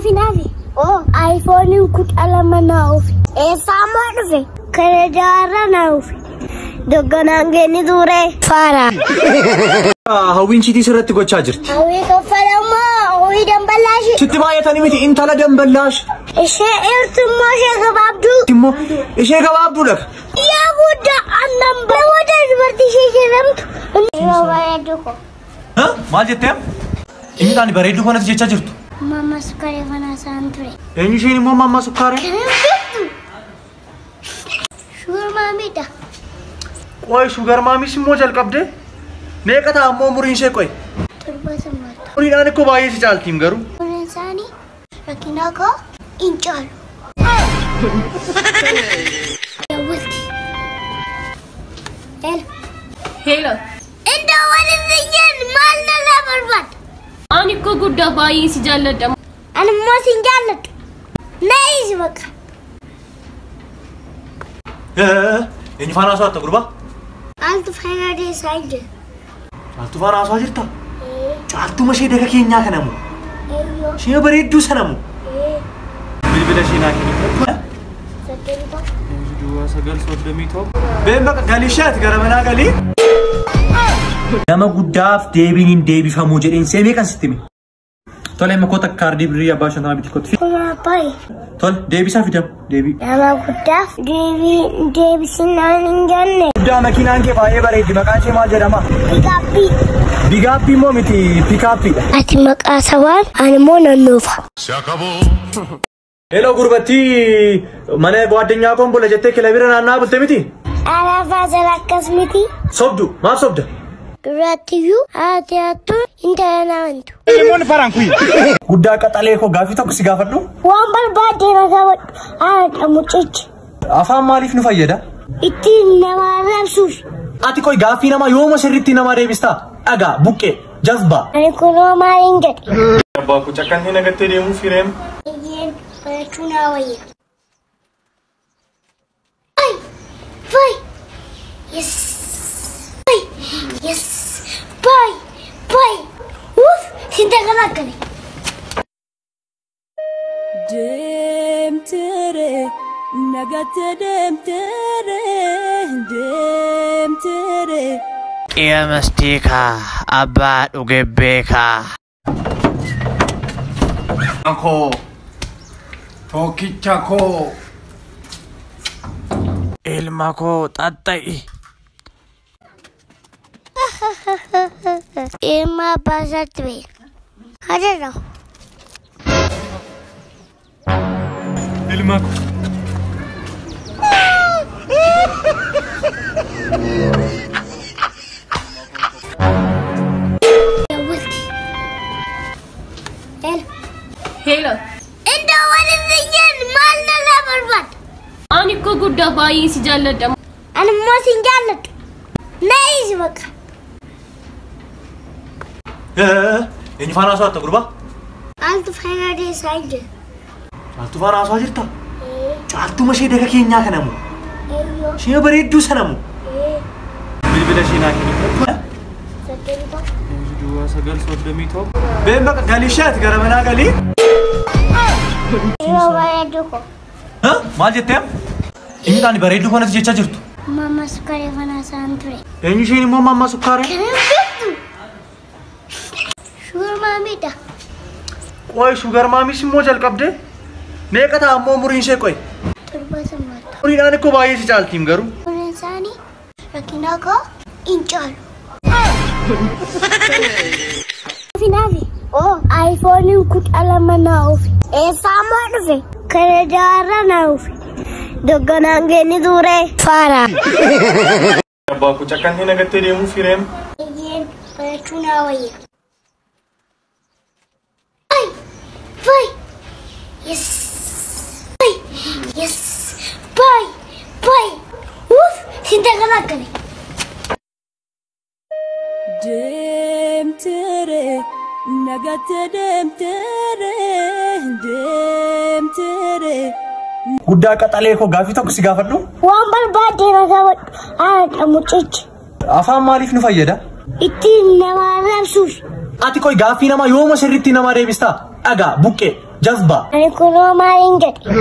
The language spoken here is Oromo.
Finafi. Oh, iPhone could alamana of. A farmer of it. Canada now. Doganangeni dure. Fara. How winch it is to go charger. How we go Farama, we don't balash. Chitimaya Tanimiti in Taladam Balash. A share to Moshe Abdu. Timo, a shake of Abdullah. Yeah, would number what is what the shake. Huh? Majetem? In the baridu one of the charger. Mamma's Karivana Santre. And you see Mamma Sukara? Sure, Mamita. Why sugar mammy Simojal Capde? Nekata Momurin Shekoi. Urinanico by his child, Tim Garu. Sani, Rakinako, in Chal. Hello. And the one in the end, Malna Lover what? Aniko good baayyee si jaalladha. And most in Jallet. Nice work. In Fana Gurba? I'll to find out his side. Altuvana Swajita. Altumashi de Kinyakanam. She baayyee Sanam. Bilbilashina. Do us a girl for the meat hop. Bemba Galishat, Garamana Gali. Nama Gudaf, David in Davy from Mujer in Seneca System. Tolemakota Cardibria Bashan Habitat. Tol, Davy Safita, Davy. Nama Gudaf, Davis in Jan. Damakinanke, I ever ate Makachi Majerama. Bigapi Momiti, Picapi. Atimak Asawan and Mona Nova. Hello, Gurbati. Mane boating yapon bola jette ke labira na butemiti. Ara fazala kasmiti. Sobdu, ma sobda. Gratiyu atiatu internamentu. Mon parankui. Gudda katale ko gafi to kusi gafaddu. Wambal bade na gawat amuchich. Afa malif nu fayyada. Itti namara sus. Ati koi gafi nama yoma sirritti nama rebista. Aga bukke jazba. Ani kuno maringet. Abba ku chakkan hina gatte remu firem. Tunawaya. Ay! Bye! Yes! Bye! Yes! Bye! Bye! Woof! Sintagalakani. Dem tere, nagate dem tere. Iya mastika, abad ugebeka. Ako. Tokichako. Ilmako tatai. Ilma pasatwe. Hadero. Ilmako. Hello. And the one in the end, Malna Lover what? Aniko good baayyee si jaalladha. And most in Jallet. Nice work. In Fana Gurba? I'll to find out his side. Altuvana Swajita. Altumashi de Kinyakanam. She baayyee Sanam. Bilbilashina. Do us a girl for the meat hop. Bemba Galishat, Garamana Gali. Huh? Majetem? In the baridu one of the charger. Mamma's Karivana Santre. And you see Mamma Sukara? Sure, Mamita. Why sugar mammy Simojal Capde? Nekata Momurin Shekoi. Urinanico by his child, Tim Garu. Sani, Rakinako, in Chal. Finafi. Oh, iPhone could alamana of. A farmer of it. Canada now. Doganangeni dure. Fara. Abba ku chakkan hina gatte remu firem. Tunawaya. Ay! Bye! Yes! Bye! Yes! Bye! Bye! Woof! Sintagalakani. Dem tere, nagate dem tere. Gudda katale ko gafi to kusi gafaddu. Wambal bade na gawat amuchich. Afa malif nu fayyada. Itti namara sus. Ati koi gafi nama yoma sirritti nama rebista. Aga bukke Jazba. Ani kunoo maaliin jedhe.